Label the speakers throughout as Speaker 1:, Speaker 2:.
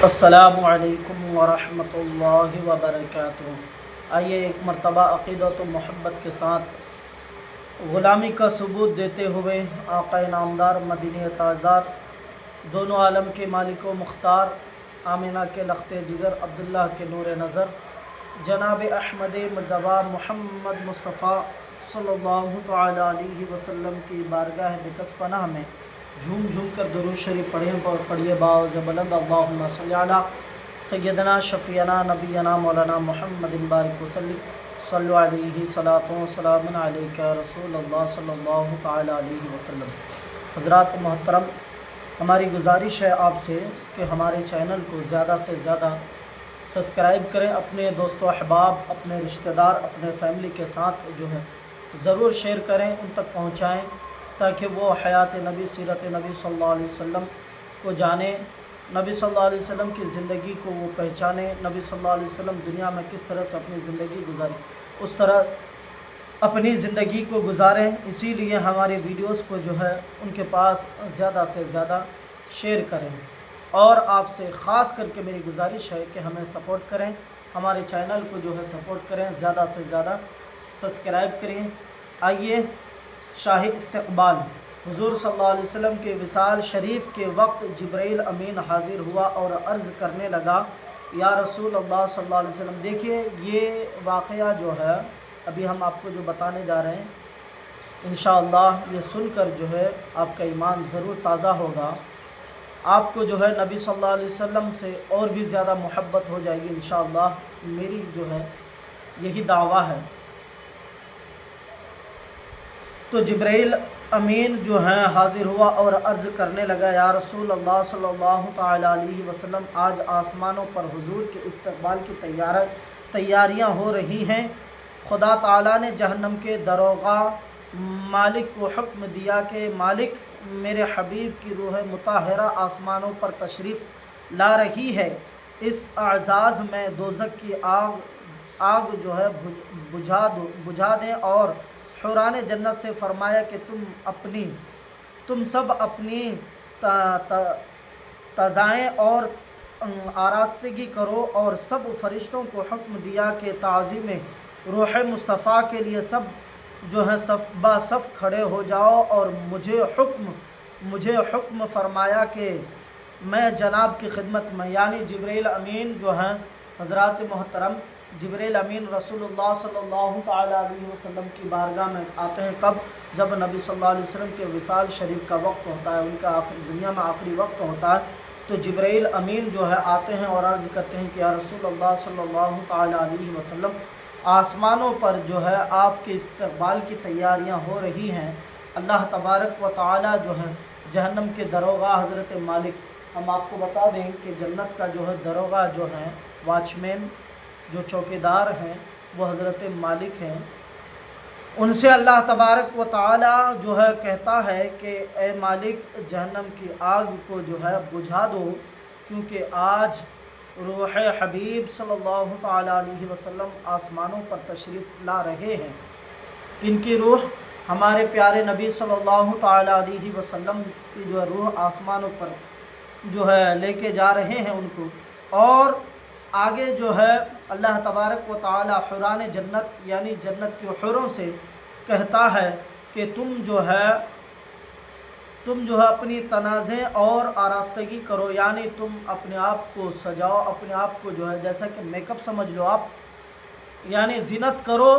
Speaker 1: السلام علیکم ورحمۃ اللہ وبرکاتہ۔ آئیے ایک مرتبہ عقیدت و محبت کے ساتھ غلامی کا ثبوت دیتے ہوئے آقا نامدار مدینہ تاجدار دونوں عالم کے مالک و مختار آمینہ کے لخت جگر عبداللہ کے نور نظر جناب احمد مجتبی محمد مصطفیٰ صلی اللہ تعالی علیہ وسلم کی بارگاہ بکس پناہ میں جھوم جھوم کر درود شریف پڑھیے باوز بلند اللہم صلی علی سیدنا شفیعنا نبینا مولانا محمد بارک وسلم صلو علیہ صلاۃ و سلام علیک رسول اللہ صلی اللہ تعالی علیہ وسلم۔ حضرات محترم، ہماری گزارش ہے آپ سے کہ ہمارے چینل کو زیادہ سے زیادہ سبسکرائب کریں، اپنے دوست و احباب، اپنے رشتہ دار، اپنے فیملی کے ساتھ جو ہے ضرور شیئر کریں، ان تک پہنچائیں تاکہ وہ حیات نبی، سیرت نبی صلی اللہ علیہ وسلم کو جانیں، نبی صلی اللہ علیہ وسلم کی زندگی کو وہ پہچانیں، نبی صلی اللہ علیہ وسلم دنیا میں کس طرح سے اپنی زندگی گزاری اس طرح اپنی زندگی کو گزاریں۔ اسی لیے ہماری ویڈیوز کو جو ہے ان کے پاس زیادہ سے زیادہ شیئر کریں، اور آپ سے خاص کر کے میری گزارش ہے کہ ہمیں سپورٹ کریں، ہمارے چینل کو جو ہے سپورٹ کریں، زیادہ سے زیادہ سبسکرائب کریں۔ آئیے شاہی استقبال حضور صلی اللہ علیہ وسلم کے وصال شریف کے وقت جبرائیل امین حاضر ہوا اور عرض کرنے لگا، یا رسول اللہ صلی اللہ علیہ وسلم۔ دیکھیے یہ واقعہ جو ہے ابھی ہم آپ کو جو بتانے جا رہے ہیں، انشاءاللہ یہ سن کر جو ہے آپ کا ایمان ضرور تازہ ہوگا، آپ کو جو ہے نبی صلی اللہ علیہ وسلم سے اور بھی زیادہ محبت ہو جائے گی انشاءاللہ، میری جو ہے یہی دعویٰ ہے۔ تو جبرائیل امین جو ہیں حاضر ہوا اور عرض کرنے لگا، یا رسول اللہ صلی اللہ تعالی علیہ وسلم، آج آسمانوں پر حضور کے استقبال کی تیاریاں ہو رہی ہیں۔ خدا تعالیٰ نے جہنم کے داروغہ مالک کو حکم دیا کہ مالک، میرے حبیب کی روح مطہرہ آسمانوں پر تشریف لا رہی ہے، اس اعزاز میں دوزخ کی آگ جو ہے بجھا دیں، اور حوران جنت سے فرمایا کہ تم سب اپنی تزائیں اور آراستگی کرو، اور سب فرشتوں کو حکم دیا کہ تعظیم روح مصطفیٰ کے لیے سب جو ہے صف با صف کھڑے ہو جاؤ، اور مجھے حکم فرمایا کہ میں جناب کی خدمت میں، یعنی جبرائیل امین جو ہیں حضرات محترم، جبرائیل امین رسول اللہ صلی اللہ تعالی علیہ وسلم کی بارگاہ میں آتے ہیں کب؟ جب نبی صلی اللہ علیہ وسلم کے وصال شریف کا وقت ہوتا ہے، ان کا دنیا میں آخری وقت ہوتا ہے، تو جبرائیل امین جو ہے آتے ہیں اور عرض کرتے ہیں کہ یا رسول اللہ صلی اللہ تعالی علیہ وسلم، آسمانوں پر جو ہے آپ کے استقبال کی تیاریاں ہو رہی ہیں۔ اللہ تبارک و تعالی جو ہے جہنم کے داروغہ حضرت مالک، ہم آپ کو بتا دیں کہ جنت کا جو ہے داروغہ جو ہے، واچ مین جو چوکیدار ہیں، وہ حضرت مالک ہیں۔ ان سے اللہ تبارک و تعالی جو ہے کہتا ہے کہ اے مالک، جہنم کی آگ کو جو ہے بجھا دو، کیونکہ آج روح حبیب صلی اللہ تعالی علیہ وسلم آسمانوں پر تشریف لا رہے ہیں۔ کن کی روح؟ ہمارے پیارے نبی صلی اللہ تعالی علیہ وسلم کی جو ہے روح آسمانوں پر جو ہے لے کے جا رہے ہیں ان کو، اور آگے جو ہے اللہ تبارک و تعالی حوران جنت یعنی جنت کے حوروں سے کہتا ہے کہ تم جو ہے اپنی تنازیں اور آراستگی کرو، یعنی تم اپنے آپ کو سجاؤ، اپنے آپ کو جو ہے جیسا کہ میک اپ سمجھ لو آپ، یعنی زینت کرو،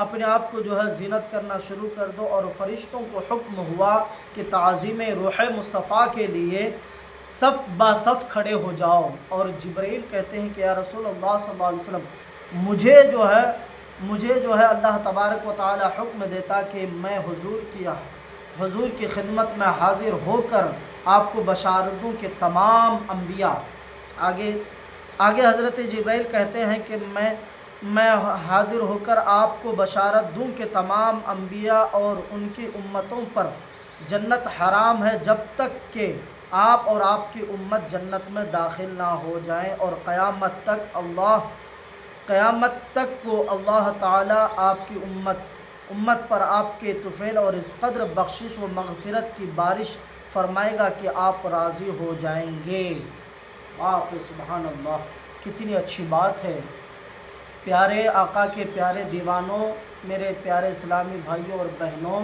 Speaker 1: اپنے آپ کو جو ہے زینت کرنا شروع کر دو۔ اور فرشتوں کو حکم ہوا کہ تعظیم روح مصطفیٰ کے لیے صف با صف کھڑے ہو جاؤ، اور جبرائیل کہتے ہیں کہ یا رسول اللہ صلی اللہ علیہ وسلم، مجھے جو ہے اللہ تبارک و تعالی حکم دیتا کہ میں حضور کی خدمت میں حاضر ہو کر آپ کو بشارت دوں کہ تمام انبیاء، آگے حضرت جبرائیل کہتے ہیں کہ میں حاضر ہو کر آپ کو بشارت دوں کہ تمام انبیاء اور ان کی امتوں پر جنت حرام ہے جب تک کہ آپ اور آپ کی امت جنت میں داخل نہ ہو جائیں، اور قیامت تک کو اللہ تعالیٰ آپ کی امت پر آپ کے طفیل اور اس قدر بخشش و مغفرت کی بارش فرمائے گا کہ آپ راضی ہو جائیں گے۔ बाप रे सुभान अल्लाह, कितनी अच्छी बात है। प्यारे आका के प्यारे दीवानों, मेरे प्यारे इस्लामी भाइयों और बहनों,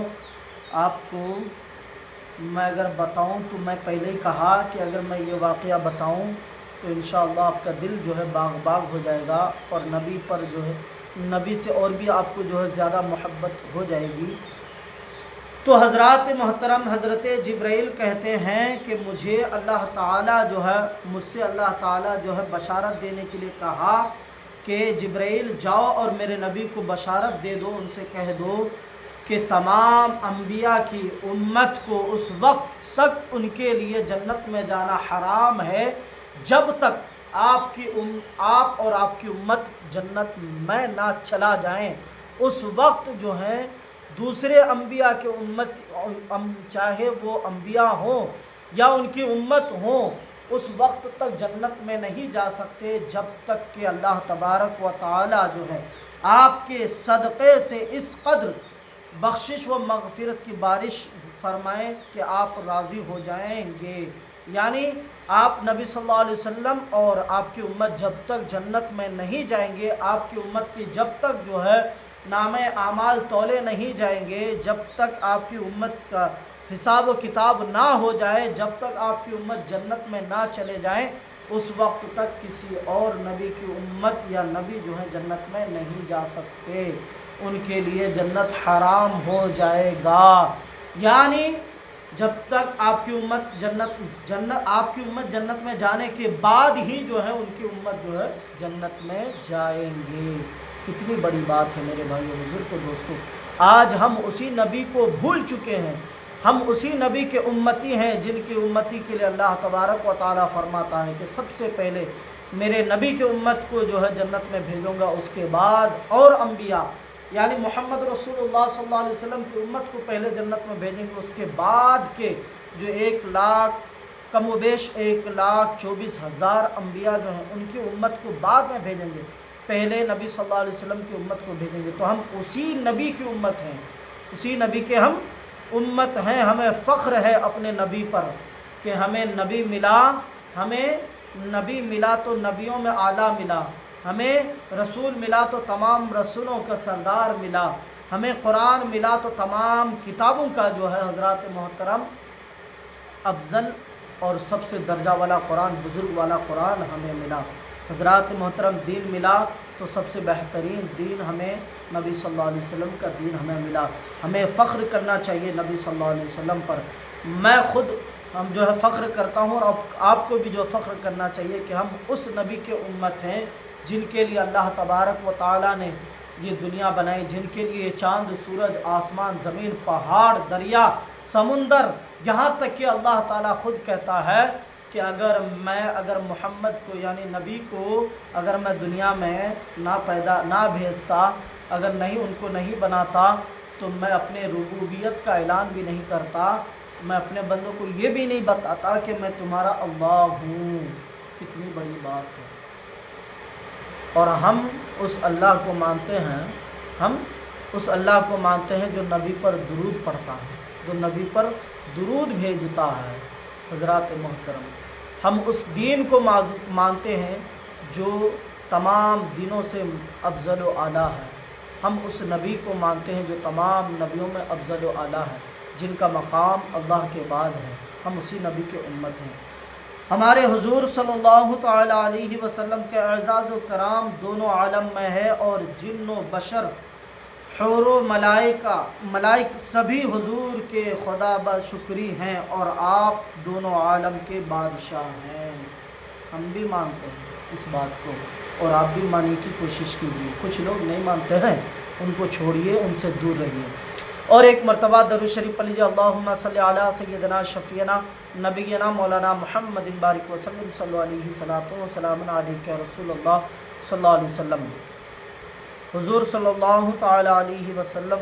Speaker 1: आपको मैं अगर बताऊं तो मैं पहले ही कहा कि अगर मैं ये वाक़या बताऊं तो इंशाअल्लाह आपका दिल जो है बाग बाग हो जाएगा और नबी पर जो है, नबी से और भी आपको जो है ज़्यादा मोहब्बत हो जाएगी। तो हज़रात मोहतरम हज़रत जिब्राइल कहते हैं कि मुझे अल्लाह ताला जो है, मुझसे अल्लाह ताला जो है बशारत देने के लिए कहा कि जिब्राइल जाओ और मेरे नबी को बशारत दे दो, उनसे कह दो कि तमाम अम्बिया की उम्मत को उस वक्त तक उनके लिए जन्नत में जाना हराम है जब तक आप और आपकी उम्मत जन्नत में ना चला जाएं। उस वक्त जो है दूसरे अम्बिया के उम्मत, चाहे वो अम्बिया हों या उनकी उम्मत हो, उस वक्त तक जन्नत में नहीं जा सकते जब तक कि अल्लाह तबारक व ताला जो है आपके सदक़े से इस कद्र बख्शिश व मग़फ़िरत की बारिश फरमाएं कि आप राज़ी हो जाएंगे। यानी आप नबी सल्लल्लाहु अलैहि वसल्लम और आपकी उम्मत जब तक जन्नत में नहीं जाएंगे, आपकी उम्मत की जब तक जो है नामे आमाल तौले नहीं जाएंगे, जब तक आपकी उम्मत का हिसाब व किताब ना हो जाए, जब तक आपकी उम्मत जन्नत में ना चले जाएं, उस वक्त तक किसी और नबी की उम्मत या नबी जो है जन्नत में नहीं जा सकते, उनके लिए जन्नत हराम हो जाएगा। यानी जब तक आपकी उम्मत आपकी उम्मत जन्नत में जाने के बाद ही जो है उनकी उम्मत जो है जन्नत में जाएंगे। कितनी बड़ी बात है मेरे भाइयों बुजुर्गों दोस्तों। आज हम उसी नबी को भूल चुके हैं, हम उसी नबी के उम्मती हैं जिनकी उम्मती के लिए अल्लाह तबारक व ताला फरमाता है कि सबसे पहले मेरे नबी के उम्मत को जो है जन्नत में भेजूँगा, उसके बाद और अम्बिया यानी मोहम्मद रसूलुल्लाह सल्लल्लाहु अलैहि वसल्लम की उम्मत को पहले जन्नत में भेजेंगे, उसके बाद के जो 1 लाख कमोबेश 1,24,000 अम्बिया जो हैं उनकी उम्मत को बाद में भेजेंगे, पहले नबी सल्लल्लाहु अलैहि वसल्लम की उम्मत को भेजेंगे। तो हम उसी नबी की उम्मत हैं, उसी नबी के हम उम्मत हैं। हमें फ़ख्र है अपने नबी पर कि हमें नबी मिला, हमें नबी मिला तो नबियों में आला मिला, हमें रसूल मिला तो तमाम रसूलों का सरदार मिला, हमें कुरान मिला तो तमाम किताबों का जो है हज़रात मोहतरम अफजल और सबसे दर्जा वाला कुरान, बुज़ुर्ग वाला कुरान हमें मिला। हज़रात मोहतरम दीन मिला तो सबसे बेहतरीन दीन हमें नबी सल्लल्लाहु अलैहि वसल्लम का दीन हमें मिला। हमें फ़ख्र करना चाहिए नबी सल्लल्लाहु अलैहि वसल्लम पर। मैं ख़ुद हम जो है फ़ख्र करता हूँ और आपको भी जो फ़ख्र करना चाहिए कि हम उस नबी के उम्मत हैं जिनके लिए अल्लाह तबारक व ताला ने ये दुनिया बनाई, जिनके लिए चाँद सूरज आसमान ज़मीन पहाड़ दरिया समुंदर, यहाँ तक कि अल्लाह ताला ख़ुद कहता है कि अगर मोहम्मद को यानी नबी को अगर मैं दुनिया में ना भेजता, अगर उनको नहीं बनाता तो मैं अपने रुबूबियत का ऐलान भी नहीं करता, मैं अपने बंदों को ये भी नहीं बताता कि मैं तुम्हारा अल्लाह हूँ। कितनी बड़ी बात है। और हम उस अल्लाह को मानते हैं, हम उस अल्लाह को मानते हैं जो नबी पर दुरूद पढ़ता है, जो नबी पर दुरूद भेजता है। हज़रात मोहतरम, हम उस दीन को मानते हैं जो तमाम दिनों से अफजल व आला है। हम उस नबी को मानते हैं जो तमाम नबियों में अफजल व आला है, जिनका मकाम अल्लाह के बाद है। हम उसी नबी के उम्मत हैं। हमारे हुजूर सल्लल्लाहु तआला अलैहि वसल्लम के एज़ाज़ व कराम दोनों आलम में है और जिन्न व बशर हूर व मलाइक सभी हुजूर के खुदा बशुक्री हैं और आप दोनों आलम के बादशाह हैं। हम भी मानते हैं इस बात को और आप भी मानने की कोशिश कीजिए। कुछ लोग नहीं मानते हैं, उनको छोड़िए, उनसे दूर रहिए। और एक मरतबा दरूद शरीफ पढ़ लीजिए, अल्लाहुम्मा सल्ली अला सय्यदना शफ़ीना नबीना मौलाना मुहम्मदिन बारिक वसल्लम सल्लल्लाहु अलैहि सलातो व सलामुन अलैका रसूलुल्लाह सल्लल्लाहु अलैहि वसल्लम। हुज़ूर सल्लल्लाहु तआला अलैहि वसल्लम,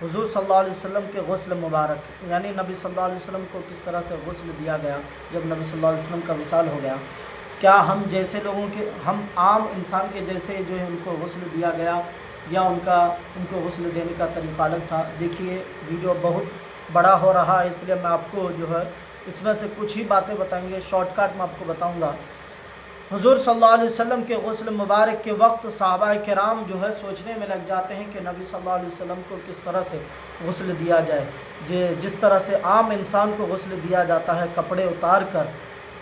Speaker 1: हुज़ूर सल्लल्लाहु अलैहि वसल्लम के गुस्ल मुबारक यानी नबी सल्लल्लाहु अलैहि वसल्लम को किस तरह से गुस्ल दिया गया जब नबी सल्लल्लाहु अलैहि वसल्लम का विसाल हो गया। क्या हम जैसे लोगों के, हम आम इंसान के जैसे जो है उनको गुस्ल दिया गया या उनको गुस्ल देने का तरीक़ा अलग था? देखिए वीडियो बहुत बड़ा हो रहा है, इसलिए मैं आपको जो है इसमें से कुछ ही बातें बताएंगे, शॉर्टकट में आपको बताऊंगा। हुजूर सल्लल्लाहु अलैहि वसल्लम के गुस्ल मुबारक के वक्त सहाबा किराम जो है सोचने में लग जाते हैं कि नबी सल्लल्लाहु अलैहि वसल्लम को किस तरह से गुस्ल दिया जाए। जिस तरह से आम इंसान को गुस्ल दिया जाता है, कपड़े उतार कर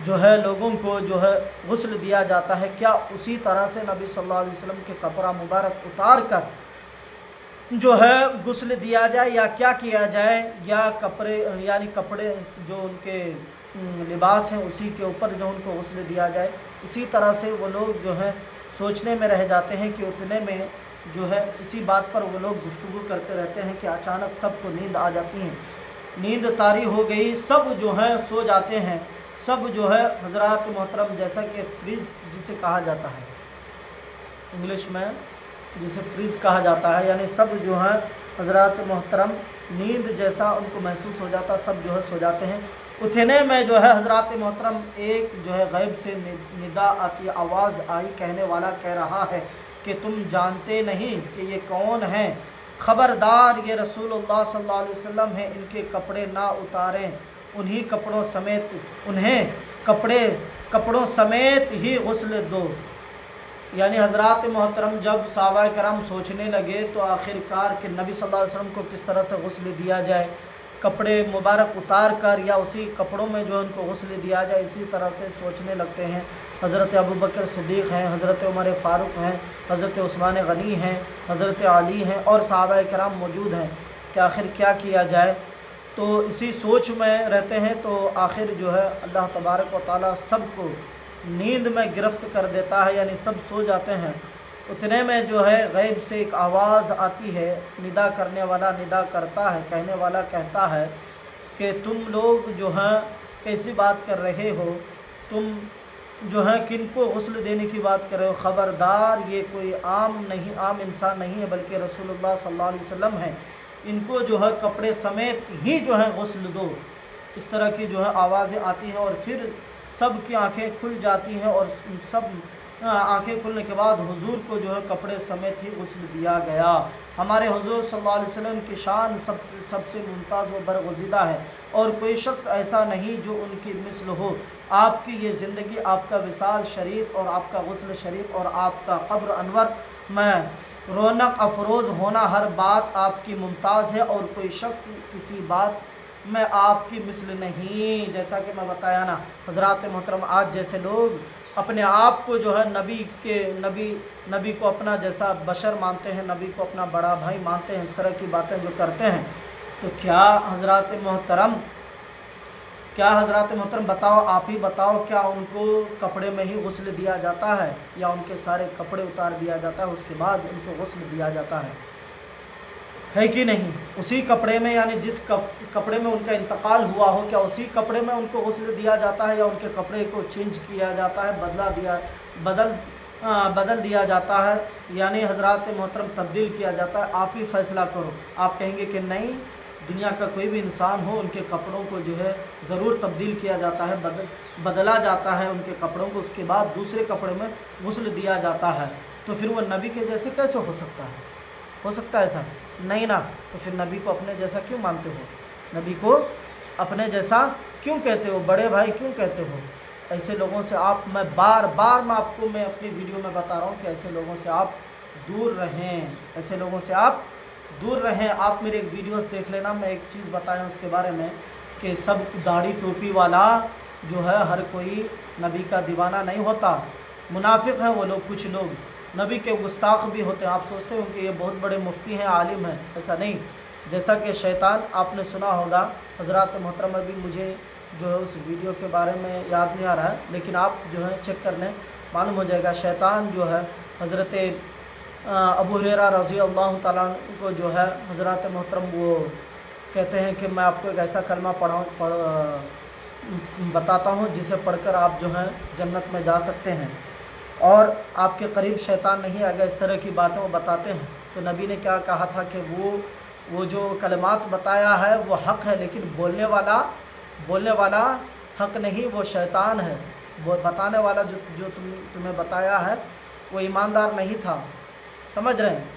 Speaker 1: जो है लोगों को जो है गुस्ल दिया जाता है, क्या उसी तरह से नबी सल्लल्लाहु अलैहि वसल्लम के कपड़ा मुबारक उतार कर जो है गुस्ल दिया जाए, या क्या किया जाए, या कपड़े यानी कपड़े जो उनके लिबास हैं उसी के ऊपर जो उनको गुस्ल दिया जाए। इसी तरह से वो लोग जो है सोचने में रह जाते हैं कि उतने में जो है इसी बात पर वो लोग गुफ्तगू करते रहते हैं कि अचानक सबको नींद आ जाती है। नींद तारी हो गई, सब जो है सो जाते हैं। सब जो है हज़रात मोहतरम, जैसा कि फ्रीज़ जिसे कहा जाता है इंग्लिश में, जिसे फ्रीज़ कहा जाता है, यानी सब जो है हज़रात मोहतरम नींद जैसा उनको महसूस हो जाता, सब जो है सो जाते हैं। उठने में जो है हज़रात मोहतरम एक जो है गैब से निदा आती, आवाज़ आई, कहने वाला कह रहा है कि तुम जानते नहीं कि ये कौन है, ख़बरदार ये रसूलुल्लाह सल्लल्लाहु अलैहि वसल्लम है, इनके कपड़े ना उतारें, उन्हीं कपड़ों समेत उन्हें कपड़ों समेत ही गुस्ल दो। यानी हज़रात मोहतरम जब सहाबा करम सोचने लगे तो आखिरकार कि नबी सल्लल्लाहु अलैहि वसल्लम को किस तरह से गुस्ल दिया जाए, कपड़े मुबारक उतार कर या उसी कपड़ों में जो उनको गुस्ल दिया जाए, इसी तरह से सोचने लगते हैं। हज़रत अबू बकर सिद्दीक़ हैं, हज़रत उमर फ़ारूक हैं, हज़रत उस्मान गनी हैं, हज़रत अली हैं और सहाबा कराम मौजूद हैं कि आखिर क्या किया जाए। तो इसी सोच में रहते हैं। तो आखिर जो है अल्लाह तबारक व तआला सबको नींद में गिरफ्त कर देता है, यानी सब सो जाते हैं। उतने में जो है गैब से एक आवाज़ आती है, निदा करने वाला निदा करता है, कहने वाला कहता है कि तुम लोग जो हैं कैसी बात कर रहे हो, तुम जो है किनको गुस्ल देने की बात कर रहे हो, ख़बरदार ये कोई आम इंसान नहीं है बल्कि रसूलुल्लाह सल्लल्लाहु अलैहि वसल्लम है, इनको जो है कपड़े समेत ही जो है गुस्ल दो। इस तरह की जो है आवाज़ें आती हैं और फिर सब की आंखें खुल जाती हैं और सब आंखें खुलने के बाद हुजूर को जो है कपड़े समेत ही गुस्ल दिया गया। हमारे हुजूर सल्लल्लाहु अलैहि वसल्लम की शान सबसे मुमताज़ व बरगुज़ीदा है और कोई शख्स ऐसा नहीं जो उनकी मिस्ल हो। आपकी ये ज़िंदगी, आपका विसाल शरीफ और आपका गुस्ल शरीफ और आपका कब्र अनवर में रौनक अफरोज़ होना, हर बात आपकी मुमताज़ है और कोई शख्स किसी बात में आपकी मिस्ल नहीं। जैसा कि मैं बताया ना हज़रात मोहतरम, आज जैसे लोग अपने आप को जो है नबी को अपना जैसा बशर मानते हैं, नबी को अपना बड़ा भाई मानते हैं, इस तरह की बातें जो करते हैं, तो क्या हज़रात मोहतरम बताओ, आप ही बताओ, क्या उनको कपड़े में ही गुस्ल दिया जाता है या उनके सारे कपड़े उतार दिया जाता है, उसके बाद उनको गुस्ल दिया जाता है कि नहीं? उसी कपड़े में, यानी जिस कपड़े में उनका इंतकाल हुआ हो, क्या उसी कपड़े में उनको गुस्ल दिया जाता है या उनके कपड़े को चेंज किया जाता है, बदल दिया जाता है, यानी हज़रात मोहतरम तब्दील किया जाता है? आप ही फैसला करो। आप कहेंगे कि नहीं, दुनिया का कोई भी इंसान हो, उनके कपड़ों को जो है ज़रूर तब्दील किया जाता है, बदला जाता है उनके कपड़ों को, उसके बाद दूसरे कपड़े में गुस्ल दिया जाता है। तो फिर वो नबी के जैसे कैसे हो सकता है? हो सकता है ऐसा? नहीं ना। तो फिर नबी को अपने जैसा क्यों मानते हो? नबी को अपने जैसा क्यों कहते हो? बड़े भाई क्यों कहते हो? ऐसे लोगों से मैं बार बार मैं अपनी वीडियो में बता रहा हूँ कि ऐसे लोगों से आप दूर रहें, ऐसे लोगों से आप दूर रहें। आप मेरे वीडियोस देख लेना, मैं एक चीज़ बताया उसके बारे में कि सब दाढ़ी टोपी वाला जो है हर कोई नबी का दीवाना नहीं होता। मुनाफिक हैं वो लोग, कुछ लोग नबी के गुस्ताख भी होते हैं। आप सोचते हो कि ये बहुत बड़े मुफ्ती हैं, आलिम हैं, ऐसा नहीं। जैसा कि शैतान, आपने सुना होगा हज़रात मोहतरम, अभी मुझे जो है उस वीडियो के बारे में याद नहीं आ रहा है, लेकिन आप जो है चेक कर लें, मालूम हो जाएगा। शैतान जो है हज़रत अबू हुरैरा रज़ी अल्लाह तआला को जो है हज़रात मोहतरम वो कहते हैं कि मैं आपको एक ऐसा कलमा बताता हूँ जिसे पढ़कर आप जो हैं जन्नत में जा सकते हैं और आपके करीब शैतान नहीं आएगा। इस तरह की बातें वो बताते हैं। तो नबी ने क्या कहा था कि वो जो कलमात बताया है वो हक़ है, लेकिन बोलने वाला हक़ नहीं, वो शैतान है। वो बताने वाला जो तुम्हें बताया है वो ईमानदार नहीं था, समझ रहे हैं?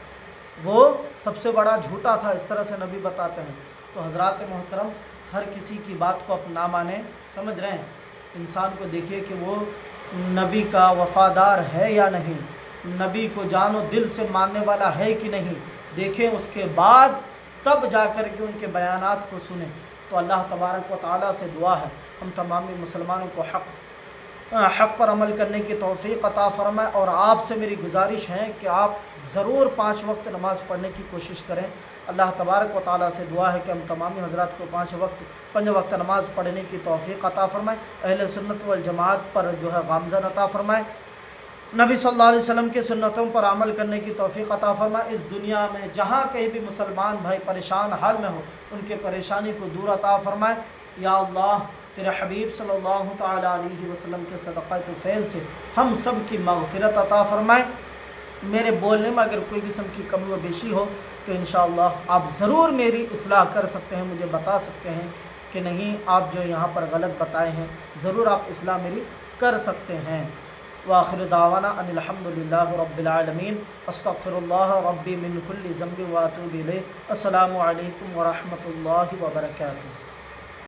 Speaker 1: वो सबसे बड़ा झूठा था, इस तरह से नबी बताते हैं। तो हज़रात मोहतरम, ہر کسی کی بات کو اپنا مانیں. سمجھ رہے ہیں؟ انسان کو دیکھیے کہ وہ نبی کا وفادار ہے یا نہیں، نبی کو جان و دل سے ماننے والا ہے کہ نہیں، دیکھیں اس کے بعد تب جا کر کے ان کے بیانات کو سنیں. تو اللہ تبارک و تعالیٰ سے دعا ہے ہم تمامی مسلمانوں کو حق پر عمل کرنے کی توفیق عطا فرمائے. اور آپ سے میری گزارش ہے کہ آپ ضرور 5 وقت نماز پڑھنے کی کوشش کریں. اللہ تبارک و تعالیٰ سے دعا ہے کہ ہم تمامی حضرات کو 5 وقت نماز پڑھنے کی توفیق عطا فرمائے. اہل سنت والجماعت پر جو ہے گامزن عطا فرمائے. نبی صلی اللہ علیہ وسلم کی سنتوں پر عمل کرنے کی توفیق عطا فرمائے. اس دنیا میں جہاں کہیں بھی مسلمان بھائی پریشان حال میں ہو ان کے پریشانی کو دور عطا فرمائے. یا اللہ تیرے حبیب صلی اللہ تعالیٰ علیہ وسلم کے صدقہ طفیل سے ہم سب کی مغفرت عطا فرمائے. میرے بولنے میں اگر کوئی قسم کی کمی و بیشی ہو تو انشاءاللہ آپ ضرور میری اصلاح کر سکتے ہیں، مجھے بتا سکتے ہیں کہ نہیں آپ جو یہاں پر غلط بتائے ہیں، ضرور آپ اصلاح میری کر سکتے ہیں. وآخر دعوانا ان الحمدللہ رب العالمین. استغفر اللہ ربی من کل ذنب واتوب الیہ. السلام علیکم ورحمۃ اللہ وبرکاتہ.